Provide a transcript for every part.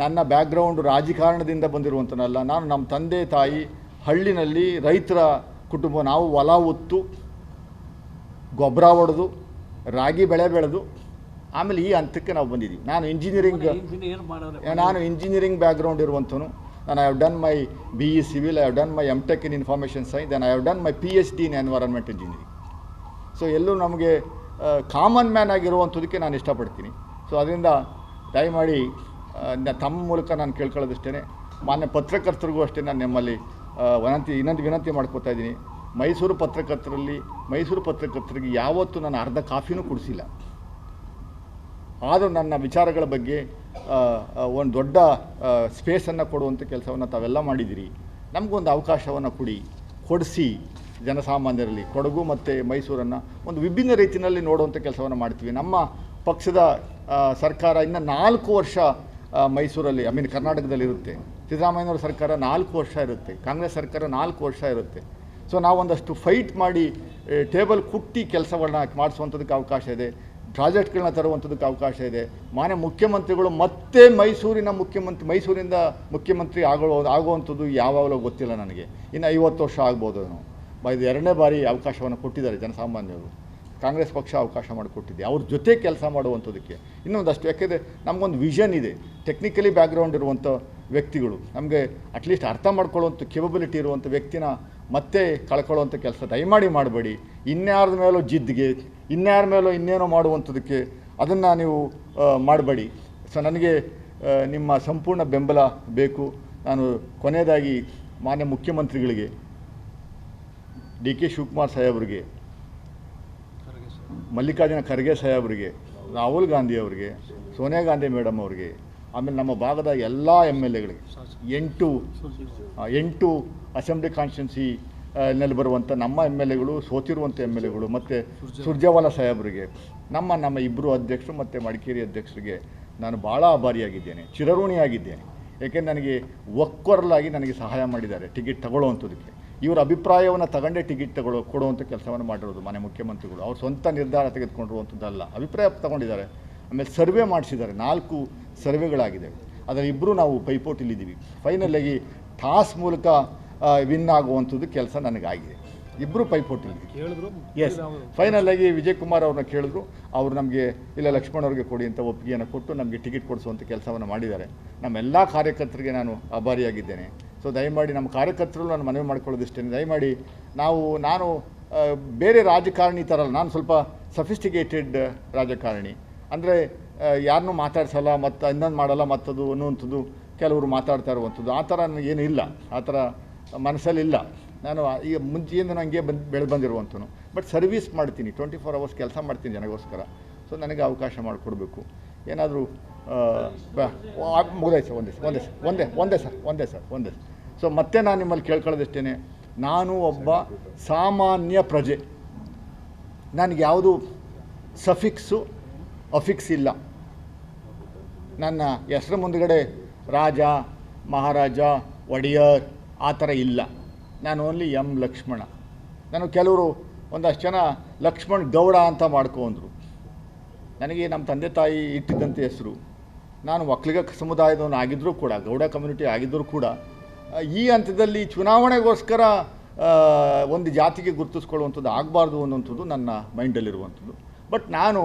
ನನ್ನ ಬ್ಯಾಕ್ಗ್ರೌಂಡು ರಾಜಕಾರಣದಿಂದ ಬಂದಿರುವಂಥನಲ್ಲ. ನಾನು ನಮ್ಮ ತಂದೆ ತಾಯಿ ಹಳ್ಳಿನಲ್ಲಿ ರೈತರ ಕುಟುಂಬ. ನಾವು ಹೊಲ ಉತ್ತು ಗೊಬ್ಬರ ಹೊಡೆದು ರಾಗಿ ಬೆಳೆ ಬೆಳೆದು ಆಮೇಲೆ ಈ ಹಂತಕ್ಕೆ ನಾವು ಬಂದಿದ್ದೀವಿ. ನಾನು ಇಂಜಿನಿಯರಿಂಗ್ ಬ್ಯಾಕ್ಗ್ರೌಂಡ್ ಇರುವಂಥನು. ನಾನು I have done my BE civil, I have done my MTech in information science, then I have done my PhD in environment engineering. So ಎಲ್ಲೂ ನಮಗೆ ಕಾಮನ್ ಮ್ಯಾನ್ ಆಗಿರುವಂಥದಕ್ಕೆ ನಾನು ಇಷ್ಟಪಡ್ತೀನಿ. ಸೊ ಅದರಿಂದ ದಯಮಾಡಿ ತಮ್ಮ ಮೂಲಕ ನಾನು ಕೇಳ್ಕೊಳ್ಳೋದಷ್ಟೇ. ಮಾನ್ಯ ಪತ್ರಕರ್ತರಿಗೂ ಅಷ್ಟೇ ನಾನು ನಿಮ್ಮಲ್ಲಿ ಇನ್ನೊಂದು ವಿನಂತಿ ಮಾಡ್ಕೋತಾ ಇದ್ದೀನಿ. ಮೈಸೂರು ಪತ್ರಕರ್ತರಿಗೆ ಯಾವತ್ತೂ ನಾನು ಅರ್ಧ ಕಾಫಿನೂ ಕುಡಿಸಿಲ್ಲ. ಆದರೂ ನನ್ನ ವಿಚಾರಗಳ ಬಗ್ಗೆ ಒಂದು ದೊಡ್ಡ ಸ್ಪೇಸನ್ನು ಕೊಡುವಂಥ ಕೆಲಸವನ್ನು ತಾವೆಲ್ಲ ಮಾಡಿದ್ದೀರಿ. ನಮಗೊಂದು ಅವಕಾಶವನ್ನು ಕೊಡಿಸಿ ಜನಸಾಮಾನ್ಯರಲ್ಲಿ ಕೊಡಗು ಮತ್ತು ಮೈಸೂರನ್ನು ಒಂದು ವಿಭಿನ್ನ ರೀತಿಯಲ್ಲಿ ನೋಡುವಂಥ ಕೆಲಸವನ್ನು ಮಾಡ್ತೀವಿ. ನಮ್ಮ ಪಕ್ಷದ ಸರ್ಕಾರ ಇನ್ನು 4 ವರ್ಷ ಮೈಸೂರಲ್ಲಿ ಕರ್ನಾಟಕದಲ್ಲಿರುತ್ತೆ. ಸಿದ್ದರಾಮಯ್ಯನವರ ಸರ್ಕಾರ 4 ವರ್ಷ ಇರುತ್ತೆ, ಕಾಂಗ್ರೆಸ್ ಸರ್ಕಾರ 4 ವರ್ಷ ಇರುತ್ತೆ. ಸೊ ನಾವೊಂದಷ್ಟು ಫೈಟ್ ಮಾಡಿ ಟೇಬಲ್ ಕುಟ್ಟಿ ಕೆಲಸಗಳನ್ನ ಮಾಡಿಸುವಂಥದ್ದಕ್ಕೆ ಅವಕಾಶ ಇದೆ, ಪ್ರಾಜೆಕ್ಟ್ಗಳನ್ನ ತರುವಂಥದ್ದಕ್ಕೆ ಅವಕಾಶ ಇದೆ. ಮಾನ್ಯ ಮುಖ್ಯಮಂತ್ರಿಗಳು ಮತ್ತೆ ಮೈಸೂರಿಂದ ಮುಖ್ಯಮಂತ್ರಿ ಆಗುವಂಥದ್ದು ಯಾವಾಗಲೂ ಗೊತ್ತಿಲ್ಲ ನನಗೆ. ಇನ್ನು 50 ವರ್ಷ ಆಗ್ಬೋದು. ಇದು 2ನೇ ಬಾರಿ ಅವಕಾಶವನ್ನು ಕೊಟ್ಟಿದ್ದಾರೆ ಜನಸಾಮಾನ್ಯರು. ಕಾಂಗ್ರೆಸ್ ಪಕ್ಷ ಅವಕಾಶ ಮಾಡಿಕೊಟ್ಟಿದೆ ಅವ್ರ ಜೊತೆ ಕೆಲಸ ಮಾಡುವಂಥದ್ದಕ್ಕೆ ಇನ್ನೊಂದಷ್ಟು. ಯಾಕೆಂದರೆ ನಮಗೊಂದು ವಿಷನ್ ಇದೆ. ಟೆಕ್ನಿಕಲಿ ಬ್ಯಾಕ್ಗ್ರೌಂಡ್ ಇರುವಂಥ ವ್ಯಕ್ತಿಗಳು, ನಮಗೆ ಅಟ್ಲೀಸ್ಟ್ ಅರ್ಥ ಮಾಡ್ಕೊಳ್ಳುವಂಥ ಕೇಪಬಿಲಿಟಿ ಇರುವಂಥ ವ್ಯಕ್ತಿನ ಮತ್ತೆ ಕಳ್ಕೊಳ್ಳುವಂಥ ಕೆಲಸ ದಯಮಾಡಿ ಮಾಡಬೇಡಿ. ಇನ್ಯಾರ ಮೇಲೂ ಜಿದ್ದಿಗೆ, ಇನ್ಯಾರ ಮೇಲೂ ಇನ್ನೇನೋ ಮಾಡುವಂಥದ್ದಕ್ಕೆ ಅದನ್ನು ನೀವು ಮಾಡಬೇಡಿ. ಸೊ ನನಗೆ ನಿಮ್ಮ ಸಂಪೂರ್ಣ ಬೆಂಬಲ ಬೇಕು. ನಾನು ಕೊನೆಯದಾಗಿ ಮಾನ್ಯ ಮುಖ್ಯಮಂತ್ರಿಗಳಿಗೆ, DK ಶಿವಕುಮಾರ್ ಸಾಹೇಬ್ರಿಗೆ, ಮಲ್ಲಿಕಾರ್ಜುನ ಖರ್ಗೆ ಸಾಹೇಬ್ರಿಗೆ, ರಾಹುಲ್ ಗಾಂಧಿ ಅವರಿಗೆ, ಸೋನಿಯಾ ಗಾಂಧಿ ಮೇಡಮ್ ಅವರಿಗೆ, ಆಮೇಲೆ ನಮ್ಮ ಭಾಗದ ಎಲ್ಲ MLAಗಳಿಗೆ, 8 ಅಸೆಂಬ್ಲಿ ಕಾನ್ಸ್ಟಿಟ್ಯೂನ್ಸಿ ನಲ್ಲಿ ಬರುವಂಥ ನಮ್ಮ MLAಗಳು, ಸೋತಿರುವಂಥ MLAಗಳು, ಮತ್ತು ಸುರ್ಜೇವಾಲಾ ಸಾಹೇಬರಿಗೆ, ನಮ್ಮ ಇಬ್ಬರು ಅಧ್ಯಕ್ಷರು ಮತ್ತು ಮಡಿಕೇರಿ ಅಧ್ಯಕ್ಷರಿಗೆ ನಾನು ಭಾಳ ಆಭಾರಿಯಾಗಿದ್ದೇನೆ, ಚಿರಋಣಿಯಾಗಿದ್ದೇನೆ. ಏಕೆಂದರೆ ನನಗೆ ಒಕ್ಕೊರಲಾಗಿ ನನಗೆ ಸಹಾಯ ಮಾಡಿದ್ದಾರೆ ಟಿಕೆಟ್ ತಗೊಳ್ಳುವಂಥದ್ದಕ್ಕೆ. ಇವರ ಅಭಿಪ್ರಾಯವನ್ನು ತಗೊಂಡೇ ಟಿಕೆಟ್ ಕೊಡುವಂಥ ಕೆಲಸವನ್ನು ಮಾಡಿರೋದು ಮಾನ್ಯ ಮುಖ್ಯಮಂತ್ರಿಗಳು. ಅವ್ರು ಸ್ವಂತ ನಿರ್ಧಾರ ತೆಗೆದುಕೊಂಡಿರುವಂಥದ್ದಲ್ಲ, ಅಭಿಪ್ರಾಯ ತಗೊಂಡಿದ್ದಾರೆ. ಆಮೇಲೆ ಸರ್ವೆ ಮಾಡಿಸಿದ್ದಾರೆ, 4 ಸರ್ವೆಗಳಾಗಿದೆ. ಅದರಲ್ಲಿ ಇಬ್ಬರು ನಾವು ಪೈಪೋಟಿಲಿದ್ದೀವಿ. ಫೈನಲಾಗಿ ಟಾಸ್ ಮೂಲಕ ವಿನ್ ಆಗುವಂಥದ್ದು ಕೆಲಸ ನನಗಾಗಿದೆ. ಇಬ್ಬರು ಪೈಪೋಟಿಲಿದ್ದೀವಿ. ಎಸ್, ಫೈನಲಾಗಿ ವಿಜಯ್ ಕುಮಾರ್ ಅವ್ರನ್ನ ಕೇಳಿದ್ರು. ಅವರು ನಮಗೆ ಇಲ್ಲ ಲಕ್ಷ್ಮಣ್ ಅವ್ರಿಗೆ ಕೊಡಿ ಅಂತ ಒಪ್ಪಿಗೆಯನ್ನು ಕೊಟ್ಟು ನಮಗೆ ಟಿಕೆಟ್ ಕೊಡಿಸುವಂಥ ಕೆಲಸವನ್ನು ಮಾಡಿದ್ದಾರೆ. ನಮ್ಮೆಲ್ಲ ಕಾರ್ಯಕರ್ತರಿಗೆ ನಾನು ಆಭಾರಿಯಾಗಿದ್ದೇನೆ. ಸೊ ದಯಮಾಡಿ ನಮ್ಮ ಕಾರ್ಯಕರ್ತರು ನಾನು ಮನವಿ ಮಾಡ್ಕೊಳ್ಳೋದಿಷ್ಟೇ, ದಯಮಾಡಿ ನಾನು ಬೇರೆ ರಾಜಕಾರಣಿ ಥರ ಅಲ್ಲ, ನಾನು ಸ್ವಲ್ಪ ಸಫಿಸ್ಟಿಕೇಟೆಡ್ ರಾಜಕಾರಣಿ. ಅಂದರೆ ಯಾರನ್ನೂ ಮಾತಾಡ್ಸಲ್ಲ, ಮತ್ತು ಇನ್ನೊಂದು ಮಾಡಲ್ಲ, ಮತ್ತದು ಅನ್ನುವಂಥದ್ದು ಕೆಲವರು ಮಾತಾಡ್ತಾ ಇರುವಂಥದ್ದು ಆ ಥರ ನನಗೇನು ಇಲ್ಲ, ಆ ಥರ ಮನಸ್ಸಲ್ಲಿಲ್ಲ. ನಾನು ಈಗ ಮುಂಚೆಯಿಂದ ನನಗೆ ಬೆಳೆದು ಬಂದಿರುವಂಥನು. ಬಟ್ ಸರ್ವೀಸ್ ಮಾಡ್ತೀನಿ, 24 ಅವರ್ಸ್ ಕೆಲಸ ಮಾಡ್ತೀನಿ ಜನಗೋಸ್ಕರ. ಸೊ ನನಗೆ ಅವಕಾಶ ಮಾಡಿಕೊಡ್ಬೇಕು. ಏನಾದರೂ ಮುಗಿದಾಯ್ತು ಒಂದೇ ಸರ್. ಸೊ ಮತ್ತೆ ನಾನು ನಿಮ್ಮಲ್ಲಿ ಕೇಳ್ಕೊಳ್ಳೋದಷ್ಟೇ, ನಾನು ಒಬ್ಬ ಸಾಮಾನ್ಯ ಪ್ರಜೆ. ನನಗೆ ಯಾವುದು ಸಫಿಕ್ಸು ಅಫಿಕ್ಸ್ ಇಲ್ಲ. ನನ್ನ ಹೆಸರು ಮುಂದುಗಡೆ ರಾಜ, ಮಹಾರಾಜ, ಒಡೆಯರ್ ಆ ಥರ ಇಲ್ಲ. ನಾನು ಓನ್ಲಿ M ಲಕ್ಷ್ಮಣ. ನಾನು ಕೆಲವರು ಒಂದಷ್ಟು ಜನ ಲಕ್ಷ್ಮಣ್ ಗೌಡ ಅಂತ ಮಾಡ್ಕೊಂಡ್ರು. ನನಗೆ ನಮ್ಮ ತಂದೆ ತಾಯಿ ಇಟ್ಟಿದ್ದಂಥ ಹೆಸರು. ನಾನು ಒಕ್ಕಲಿಗ ಸಮುದಾಯದವನು ಆಗಿದ್ದರೂ ಕೂಡ, ಗೌಡ ಕಮ್ಯುನಿಟಿ ಆಗಿದ್ದರೂ ಕೂಡ, ಈ ಹಂತದಲ್ಲಿ ಚುನಾವಣೆಗೋಸ್ಕರ ಒಂದು ಜಾತಿಗೆ ಗುರುತಿಸ್ಕೊಳ್ಳುವಂಥದ್ದು ಆಗಬಾರ್ದು ಅನ್ನೋಂಥದ್ದು ನನ್ನ ಮೈಂಡಲ್ಲಿರುವಂಥದ್ದು. ಬಟ್ ನಾನು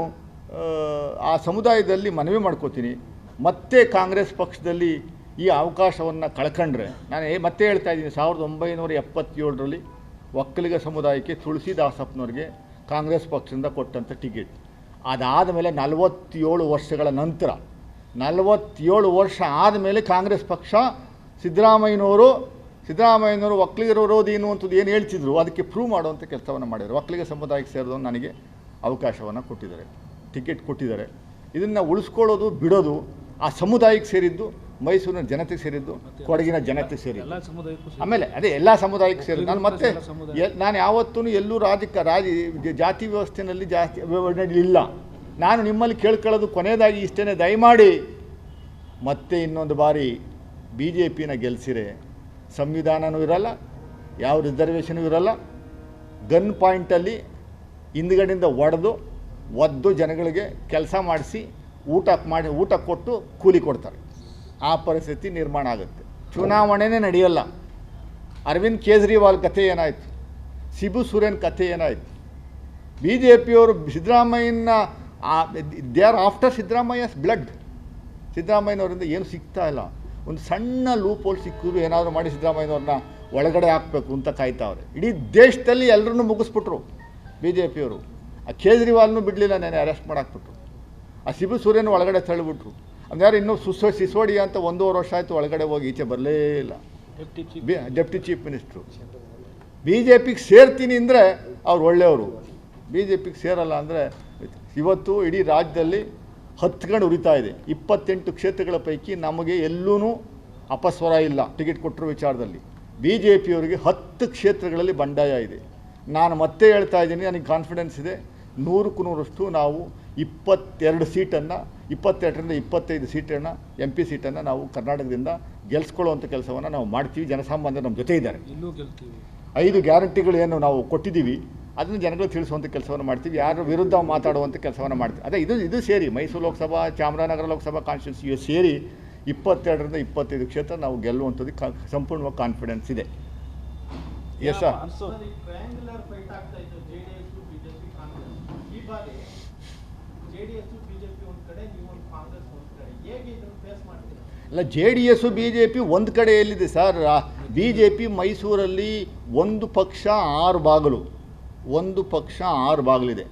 ಆ ಸಮುದಾಯದಲ್ಲಿ ಮನವಿ ಮಾಡ್ಕೋತೀನಿ, ಮತ್ತೆ ಕಾಂಗ್ರೆಸ್ ಪಕ್ಷದಲ್ಲಿ ಈ ಅವಕಾಶವನ್ನು ಕಳ್ಕೊಂಡ್ರೆ, ನಾನು ಮತ್ತೆ ಹೇಳ್ತಾ ಇದ್ದೀನಿ, 1977ರಲ್ಲಿ ಒಕ್ಕಲಿಗ ಸಮುದಾಯಕ್ಕೆ ತುಳಸಿದಾಸಪ್ಪನವ್ರಿಗೆ ಕಾಂಗ್ರೆಸ್ ಪಕ್ಷದಿಂದ ಕೊಟ್ಟಂಥ ಟಿಕೆಟ್. ಅದಾದ ಮೇಲೆ 47 ವರ್ಷಗಳ ನಂತರ, 47 ವರ್ಷ ಆದಮೇಲೆ ಕಾಂಗ್ರೆಸ್ ಪಕ್ಷ ಸಿದ್ದರಾಮಯ್ಯನವರು ಒಕ್ಕಲಿಗರ ವಿರೋಧಿ ಅನ್ನುವಂಥದ್ದು ಏನು ಹೇಳ್ತಿದ್ರು ಅದಕ್ಕೆ ಪ್ರೂವ್ ಮಾಡುವಂಥ ಕೆಲಸವನ್ನು ಮಾಡಿದರು. ಒಕ್ಕಲಿಗ ಸಮುದಾಯಕ್ಕೆ ಸೇರಿದವನು ನನಗೆ ಅವಕಾಶವನ್ನು ಕೊಟ್ಟಿದ್ದಾರೆ, ಟಿಕೆಟ್ ಕೊಟ್ಟಿದ್ದಾರೆ. ಇದನ್ನು ಉಳಿಸ್ಕೊಳ್ಳೋದು ಬಿಡೋದು ಆ ಸಮುದಾಯಕ್ಕೆ ಸೇರಿದ್ದು, ಮೈಸೂರಿನ ಜನತೆಗೆ ಸೇರಿದ್ದು, ಕೊಡಗಿನ ಜನತೆಗೆ ಸೇರಿದ್ದು, ಆಮೇಲೆ ಅದೇ ಎಲ್ಲ ಸಮುದಾಯಕ್ಕೆ ಸೇರಿದ್ದು. ನಾನು ಯಾವತ್ತೂ ಎಲ್ಲೂ ಜಾತಿ ವ್ಯವಸ್ಥೆಯಲ್ಲಿ ಇಲ್ಲ. ನಾನು ನಿಮ್ಮಲ್ಲಿ ಕೇಳ್ಕೊಳ್ಳೋದು ಕೊನೆಯದಾಗಿ ಇಷ್ಟೇ, ದಯಮಾಡಿ ಮತ್ತೆ ಇನ್ನೊಂದು ಬಾರಿ BJPನ ಗೆಲ್ಲಿಸಿರೆ ಸಂವಿಧಾನವೂ ಇರಲ್ಲ, ಯಾವ ರಿಸರ್ವೇಷನೂ ಇರಲ್ಲ. ಗನ್ ಪಾಯಿಂಟಲ್ಲಿ ಹಿಂದ್ಗಡೆಯಿಂದ ಒದ್ದು ಜನಗಳಿಗೆ ಕೆಲಸ ಮಾಡಿಸಿ ಊಟ ಕೊಟ್ಟು ಕೂಲಿ ಕೊಡ್ತಾರೆ. ಆ ಪರಿಸ್ಥಿತಿ ನಿರ್ಮಾಣ ಆಗುತ್ತೆ. ಚುನಾವಣೆನೇ ನಡೆಯಲ್ಲ. ಅರವಿಂದ್ ಕೇಜ್ರಿವಾಲ್ ಕಥೆ ಏನಾಯಿತು, ಶಿಬು ಸೊರೇನ್ ಕಥೆ ಏನಾಯಿತು, ಬಿ ಜೆ ಪಿಯವರು ಸಿದ್ದರಾಮಯ್ಯನ ದೇ ಆರ್ ಆಫ್ಟರ್ ಸಿದ್ದರಾಮಯ್ಯಸ್ ಬ್ಲಡ್. ಸಿದ್ದರಾಮಯ್ಯನವರಿಂದ ಏನು ಸಿಗ್ತಾ ಇಲ್ಲ. ಒಂದು ಸಣ್ಣ ಲೂಪ್ ಹೋಲ್ ಸಿಕ್ಕಿದ್ರು ಏನಾದರೂ ಮಾಡಿ ಸಿದ್ದರಾಮಯ್ಯನವ್ರನ್ನ ಒಳಗಡೆ ಹಾಕಬೇಕು ಅಂತ ಕಾಯ್ತಾವ್ರೆ. ಇಡೀ ದೇಶದಲ್ಲಿ ಎಲ್ಲರನ್ನೂ ಮುಗಿಸ್ಬಿಟ್ರು ಬಿ ಜೆ ಪಿಯವರು. ಆ ಕೇಜ್ರಿವಾಲ್ನೂ ಬಿಡಲಿಲ್ಲ, ನೆನೆ ಅರೆಸ್ಟ್ ಮಾಡಾಕ್ಬಿಟ್ರು. ಆ ಶಿಬು ಸೊರೇನ್ ಒಳಗಡೆ ತಳ್ಳಿಬಿಟ್ರು. ಅಂದರೆ ಇನ್ನೂ ಸಿಸೋಡಿಯಾ ಅಂತ 1.5 ವರ್ಷ ಆಯಿತು ಒಳಗಡೆ ಹೋಗಿ ಈಚೆ ಬರಲೇ ಇಲ್ಲ. Deputy chief minister. B J ಪಿಗೆ ಸೇರ್ತೀನಿ ಅಂದರೆ ಅವ್ರು ಒಳ್ಳೆಯವರು, ಬಿ ಜೆ ಪಿಗೆ ಸೇರಲ್ಲ ಅಂದರೆ ಇವತ್ತು ಇಡೀ ರಾಜ್ಯದಲ್ಲಿ 10 ಗಂಟೆ ಉರಿತಾ ಇದೆ. 28 ಕ್ಷೇತ್ರಗಳ ಪೈಕಿ ನಮಗೆ ಎಲ್ಲೂ ಅಪಸ್ವರ ಇಲ್ಲ ಟಿಕೆಟ್ ಕೊಟ್ಟರು ವಿಚಾರದಲ್ಲಿ. ಬಿ ಜೆ ಪಿಯವರಿಗೆ 10 ಕ್ಷೇತ್ರಗಳಲ್ಲಿ ಬಂಡಾಯ ಇದೆ. ನಾನು ಮತ್ತೆ ಹೇಳ್ತಾ ಇದ್ದೀನಿ, ನನಗೆ ಕಾನ್ಫಿಡೆನ್ಸ್ ಇದೆ, 100% ನಾವು 22 ಸೀಟನ್ನು 22ರಿಂದ 25 ಸೀಟನ್ನು MP ಸೀಟನ್ನು ನಾವು ಕರ್ನಾಟಕದಿಂದ ಗೆಲ್ಸ್ಕೊಳ್ಳುವಂಥ ಕೆಲಸವನ್ನು ನಾವು ಮಾಡ್ತೀವಿ. ಜನಸಾಮಾನ್ಯರು ನಮ್ಮ ಜೊತೆ ಇದ್ದಾರೆ. 5 ಗ್ಯಾರಂಟಿಗಳು ಏನು ನಾವು ಕೊಟ್ಟಿದ್ದೀವಿ ಅದನ್ನು ಜನಗಳು ತಿಳಿಸುವಂಥ ಕೆಲಸವನ್ನು ಮಾಡ್ತೀವಿ. ಯಾರ ವಿರುದ್ಧ ಮಾತಾಡುವಂಥ ಕೆಲಸವನ್ನು ಮಾಡ್ತೀವಿ. ಅದೇ ಇದು ಸೇರಿ ಮೈಸೂರು ಲೋಕಸಭಾ, ಚಾಮರಾಜನಗರ ಲೋಕಸಭಾ ಕಾನ್ಸ್ಟಿಟ್ಯೂನ್ಸಿ ಇವು ಸೇರಿ 22ರಿಂದ 25 ಕ್ಷೇತ್ರ ನಾವು ಗೆಲ್ಲುವಂಥದ್ದು ಸಂಪೂರ್ಣವಾಗಿ ಕಾನ್ಫಿಡೆನ್ಸ್ ಇದೆ. Yes sir. ಅಲ್ಲ, JDS BJP ಒಂದು ಕಡೆ ಎಲ್ಲಿದೆ ಸರ್? BJP ಮೈಸೂರಲ್ಲಿ ಒಂದು ಪಕ್ಷ 6 ಬಾಗಿಲು, ಒಂದು ಪಕ್ಷ 6 ಬಾಗಿಲಿದೆ.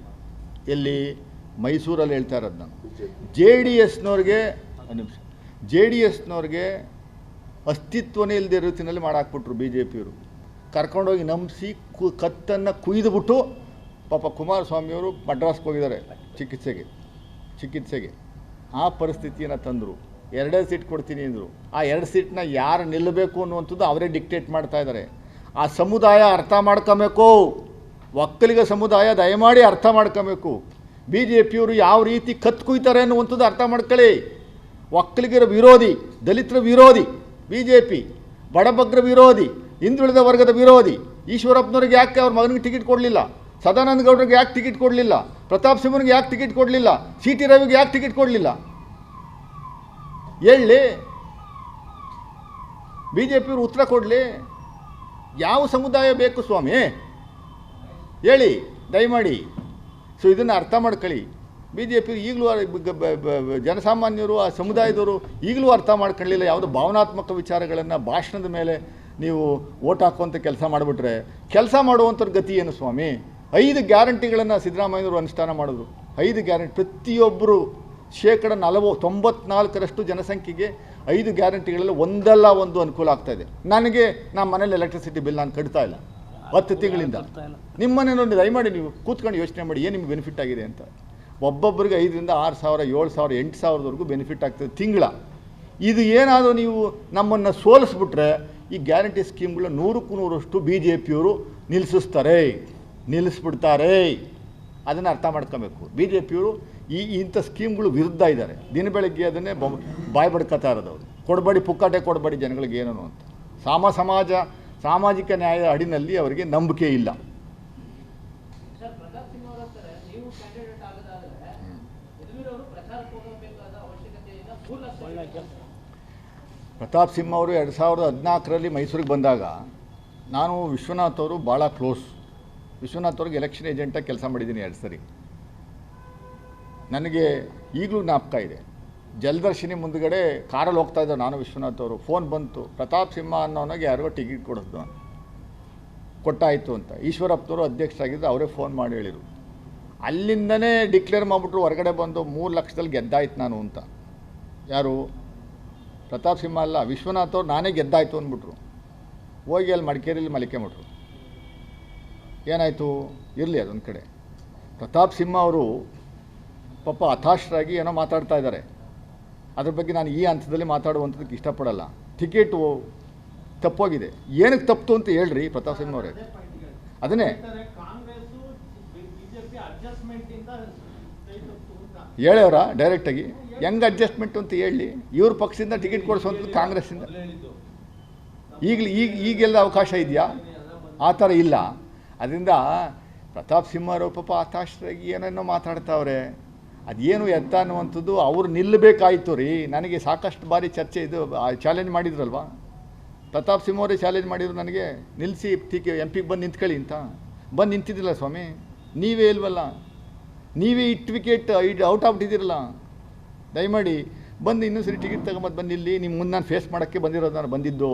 ಎಲ್ಲಿ? ಮೈಸೂರಲ್ಲಿ ಹೇಳ್ತಾ ಇರೋದು ನಾನು. JDSನವ್ರಿಗೆ ಅಸ್ತಿತ್ವನೇ ಇಲ್ಲದೆ ರೀತಿಯಲ್ಲಿ ಮಾಡಾಕ್ಬಿಟ್ರು ಬಿ ಜೆ ಪಿಯವರು. ಕರ್ಕೊಂಡೋಗಿ ನಂಬಿಸಿ ಕತ್ತನ್ನು ಕುಯ್ದುಬಿಟ್ಟು ಪಾಪ ಕುಮಾರಸ್ವಾಮಿಯವರು ಮಡ್ರಾಸ್ಗೆ ಹೋಗಿದ್ದಾರೆ ಚಿಕಿತ್ಸೆಗೆ. ಆ ಪರಿಸ್ಥಿತಿಯನ್ನು ತಂದರು. 2 ಸೀಟ್ ಕೊಡ್ತೀನಿ ಅಂದರು. ಆ 2 ಸೀಟ್ನ ಯಾರು ನಿಲ್ಲಬೇಕು ಅನ್ನುವಂಥದ್ದು ಅವರೇ ಡಿಕ್ಟೇಟ್ ಮಾಡ್ತಾ ಇದ್ದಾರೆ. ಆ ಸಮುದಾಯ ಅರ್ಥ ಮಾಡ್ಕೊಬೇಕು. ಒಕ್ಕಲಿಗ ಸಮುದಾಯ ದಯಮಾಡಿ ಅರ್ಥ ಮಾಡ್ಕೊಬೇಕು. ಬಿ ಜೆ ಪಿಯವರು ಯಾವ ರೀತಿ ಕತ್ತು ಕುಯ್ತಾರೆ ಅನ್ನುವಂಥದ್ದು ಅರ್ಥ ಮಾಡ್ಕೊಳ್ಳಿ. ಒಕ್ಕಲಿಗರ ವಿರೋಧಿ, ದಲಿತರ ವಿರೋಧಿ ಬಿ ಜೆ ಪಿ, ಬಡಬಗ್ರ ವಿರೋಧಿ, ಹಿಂದುಳಿದ ವರ್ಗದ ವಿರೋಧಿ. ಈಶ್ವರಪ್ಪನವ್ರಿಗೆ ಯಾಕೆ ಅವ್ರ ಮಗನಿಗೆ ಟಿಕೆಟ್ ಕೊಡಲಿಲ್ಲ? ಸದಾನಂದ ಗೌಡರಿಗೆ ಯಾಕೆ ಟಿಕೆಟ್ ಕೊಡಲಿಲ್ಲ? ಪ್ರತಾಪ್ ಸಿಂಹನಿಗೆ ಯಾಕೆ ಟಿಕೆಟ್ ಕೊಡಲಿಲ್ಲ? CT ರವಿಗೆ ಯಾಕೆ ಟಿಕೆಟ್ ಕೊಡಲಿಲ್ಲ? ಹೇಳಿ, ಬಿ ಜೆ ಪಿಯವರು ಉತ್ತರ ಕೊಡಲಿ. ಯಾವ ಸಮುದಾಯ ಬೇಕು ಸ್ವಾಮಿ ಹೇಳಿ ದಯಮಾಡಿ. ಸೊ ಇದನ್ನು ಅರ್ಥ ಮಾಡ್ಕೊಳ್ಳಿ. ಬಿ ಜೆ ಪಿ ಈಗಲೂ ಜನಸಾಮಾನ್ಯರು, ಆ ಸಮುದಾಯದವರು ಈಗಲೂ ಅರ್ಥ ಮಾಡ್ಕೊಳ್ಳಿಲ್ಲ. ಯಾವುದೋ ಭಾವನಾತ್ಮಕ ವಿಚಾರಗಳನ್ನು ಭಾಷಣದ ಮೇಲೆ ನೀವು ಓಟ್ ಹಾಕುವಂಥ ಕೆಲಸ ಮಾಡಿಬಿಟ್ರೆ ಕೆಲಸ ಮಾಡುವಂಥವ್ರ ಗತಿ ಏನು ಸ್ವಾಮಿ? 5 ಗ್ಯಾರಂಟಿಗಳನ್ನು ಸಿದ್ದರಾಮಯ್ಯನವರು ಅನುಷ್ಠಾನ ಮಾಡಿದ್ರು. 5 ಗ್ಯಾರಂಟಿ, ಪ್ರತಿಯೊಬ್ಬರು 94% ಜನಸಂಖ್ಯೆಗೆ 5 ಗ್ಯಾರಂಟಿಗಳಲ್ಲಿ ಒಂದಲ್ಲ ಒಂದು ಅನುಕೂಲ ಆಗ್ತಾಯಿದೆ. ನನಗೆ ನಮ್ಮ ಮನೇಲಿ ಎಲೆಕ್ಟ್ರಿಸಿಟಿ ಬಿಲ್ ನಾನು ಕಟ್ತಾ ಇಲ್ಲ 10 ತಿಂಗಳಿಂದ. ನಿಮ್ಮ ಮನೆ ನೋಡಿ ದಯಮಾಡಿ ನೀವು ಕೂತ್ಕೊಂಡು ಯೋಚನೆ ಮಾಡಿ ಏನು ನಿಮ್ಗೆ ಬೆನಿಫಿಟ್ ಆಗಿದೆ ಅಂತ. ಒಬ್ಬೊಬ್ಬರಿಗೆ 5,000 6,000 7,000 8,000ವರೆಗೂ ಬೆನಿಫಿಟ್ ಆಗ್ತದೆ ತಿಂಗಳ. ಇದು ಏನಾದರೂ ನೀವು ನಮ್ಮನ್ನು ಸೋಲಿಸ್ಬಿಟ್ರೆ ಈ ಗ್ಯಾರಂಟಿ ಸ್ಕೀಮ್ಗಳು 100% ಬಿ ಜೆ ಪಿಯವರು ನಿಲ್ಲಿಸ್ಬಿಡ್ತಾರೆ. ಅದನ್ನು ಅರ್ಥ ಮಾಡ್ಕೊಬೇಕು. ಬಿ ಜೆ ಪಿಯವರು ಇಂಥ ಸ್ಕೀಮ್ಗಳು ವಿರುದ್ಧ ಇದ್ದಾರೆ. ದಿನ ಬೆಳಗ್ಗೆ ಅದನ್ನೇ ಬಾಯಿ ಬಡ್ಕೊತಾ ಇರೋದವರು. ಕೊಡಬೇಡಿ, ಪುಕ್ಕಾಟೆ ಕೊಡಬೇಡಿ ಜನಗಳಿಗೆ ಏನೋ ಅಂತ. ಸಾಮಾಜಿಕ ನ್ಯಾಯದ ಅಡಿನಲ್ಲಿ ಅವರಿಗೆ ನಂಬಿಕೆ ಇಲ್ಲ. ಪ್ರತಾಪ್ ಸಿಂಹ ಅವರು 2014ರಲ್ಲಿ ಮೈಸೂರಿಗೆ ಬಂದಾಗ ನಾನು ವಿಶ್ವನಾಥ್ ಅವರು ಭಾಳ ಕ್ಲೋಸ್. ವಿಶ್ವನಾಥ್ ಅವ್ರಿಗೆ ಎಲೆಕ್ಷನ್ ಏಜೆಂಟಾಗಿ ಕೆಲಸ ಮಾಡಿದ್ದೀನಿ 2 ಸರಿ. ನನಗೆ ಈಗಲೂ ಜ್ಞಾಪಕ ಇದೆ. ಜಲದರ್ಶಿನಿ ಮುಂದುಗಡೆ ಕಾರಲ್ಲಿ ಹೋಗ್ತಾ ಇದ್ದ ನಾನು ವಿಶ್ವನಾಥ್ ಅವರು, ಫೋನ್ ಬಂತು, ಪ್ರತಾಪ್ ಸಿಂಹ ಅನ್ನೋನಾಗೆ ಯಾರಿಗೋ ಟಿಕೆಟ್ ಕೊಡೋದು ಕೊಟ್ಟಾಯಿತು ಅಂತ. ಈಶ್ವರಪ್ಪನವರು ಅಧ್ಯಕ್ಷರಾಗಿದ್ದರು, ಅವರೇ ಫೋನ್ ಮಾಡಿ ಹೇಳಿದರು. ಅಲ್ಲಿಂದನೇ ಡಿಕ್ಲೇರ್ ಮಾಡಿಬಿಟ್ರು, ಹೊರಗಡೆ ಬಂದು 3 ಲಕ್ಷದಲ್ಲಿ ಗೆದ್ದಾಯ್ತು ನಾನು ಅಂತ. ಯಾರು? ಪ್ರತಾಪ್ ಸಿಂಹ ಅಲ್ಲ, ವಿಶ್ವನಾಥ್ ಅವ್ರು ನಾನೇ ಗೆದ್ದಾಯ್ತು ಅಂದ್ಬಿಟ್ರು. ಹೋಗಿ ಅಲ್ಲಿ ಮಡಿಕೇರಿಯಲ್ಲಿ ಮಲಿಕೆಬಿಟ್ರು. ಏನಾಯಿತು? ಇರಲಿ ಅದೊಂದು ಕಡೆ. ಪ್ರತಾಪ್ ಸಿಂಹ ಅವರು ಪಾಪ ಹತಾಶರಾಗಿ ಏನೋ ಮಾತಾಡ್ತಾ ಇದ್ದಾರೆ. ಅದ್ರ ಬಗ್ಗೆ ನಾನು ಈ ಹಂತದಲ್ಲಿ ಮಾತಾಡುವಂಥದ್ದಕ್ಕೆ ಇಷ್ಟಪಡಲ್ಲ. ಟಿಕೆಟು ತಪ್ಪೋಗಿದೆ. ಏನಕ್ಕೆ ತಪ್ಪಿತು ಅಂತ ಹೇಳ್ರಿ ಪ್ರತಾಪ್ ಸಿಂಹ ಅವರೇ. ಅದನ್ನೇ ಹೇಳವ್ರ ಡೈರೆಕ್ಟಾಗಿ. ಹೆಂಗೆ ಅಡ್ಜಸ್ಟ್ಮೆಂಟು ಅಂತ ಹೇಳಿ. ಇವ್ರ ಪಕ್ಷದಿಂದ ಟಿಕೆಟ್ ಕೊಡಿಸುವಂಥದ್ದು ಕಾಂಗ್ರೆಸ್ಸಿಂದ. ಈಗೆಲ್ಲ ಅವಕಾಶ ಇದೆಯಾ? ಆ ಥರ ಇಲ್ಲ. ಅದರಿಂದ ಪ್ರತಾಪ್ ಸಿಂಹ ಅವರು ಪಾಪ ಹತಾಶರಾಗಿ ಏನೇನೋ ಮಾತಾಡ್ತಾವ್ರೆ. ಅದೇನು ಎತ್ತ ಅನ್ನುವಂಥದ್ದು ಅವ್ರು ನಿಲ್ಲಬೇಕಾಯಿತು ರೀ. ನನಗೆ ಸಾಕಷ್ಟು ಬಾರಿ ಚರ್ಚೆ ಇದು ಚಾಲೆಂಜ್ ಮಾಡಿದ್ರಲ್ವ, ಪ್ರತಾಪ್ ಸಿಂಹ ಅವರೇ ಚಾಲೆಂಜ್ ಮಾಡಿದ್ರು ನನಗೆ, ನಿಲ್ಲಿಸಿ ಎಂ ಪಿಗೆ ಬಂದು ನಿಂತ್ಕೊಳ್ಳಿ ಅಂತ. ಬಂದು ನಿಂತಿದ್ದಿಲ್ಲ ಸ್ವಾಮಿ, ನೀವೇ ಇಲ್ವಲ್ಲ, ನೀವೇ ವಿಕೆಟ್ ಔಟ್ ಆಗ್ಬಿಟ್ಟಿದ್ದೀರಲ್ಲ. ದಯಮಾಡಿ ಬಂದು ಇನ್ನೂ ಸರಿ ಟಿಕೆಟ್ ತಗೊಂಬಂದು ಬಂದು ನಿಲ್ಲಿ, ನಿಮ್ಮ ಮುಂದೆ ನಾನು ಫೇಸ್ ಮಾಡೋಕ್ಕೆ ಬಂದಿರೋದು, ನಾನು ಬಂದಿದ್ದು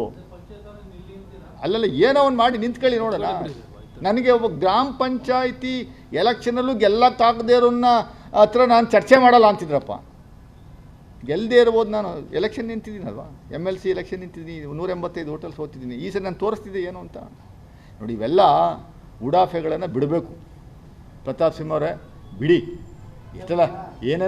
ಅಲ್ಲಲ್ಲ, ಏನೋ ಒಂದು ಮಾಡಿ ನಿಂತ್ಕೊಳ್ಳಿ ನೋಡೋಣ. ನನಗೆ ಒಬ್ಬ ಗ್ರಾಮ ಪಂಚಾಯಿತಿ ಎಲೆಕ್ಷನಲ್ಲೂ ಗೆಲ್ಲಕ್ಕಾಗದೇ ಇರೋನ್ನ ಹತ್ರ ನಾನು ಚರ್ಚೆ ಮಾಡಲ್ಲ ಅಂತಿದ್ರಪ್ಪ. ಗೆಲ್ಲದೇ ಇರ್ಬೋದು, ನಾನು ಎಲೆಕ್ಷನ್ ನಿಂತಿದ್ದೀನಲ್ವ, MLC ಎಲೆಕ್ಷನ್ ನಿಂತಿದ್ದೀನಿ, 185 ಹೋಟೆಲ್ ಸೋತಿದ್ದೀನಿ. ಈ ಸರಿ ನಾನು ತೋರಿಸ್ತಿದ್ದೆ ಏನು ಅಂತ ನೋಡಿ. ಇವೆಲ್ಲ ಉಡಾಫೆಗಳನ್ನು ಬಿಡಬೇಕು. ಪ್ರತಾಪ್ ಸಿಂಹ ಅವರೇ ಬಿಡಿ, ಇಷ್ಟೆಲ್ಲ ಏನೇನು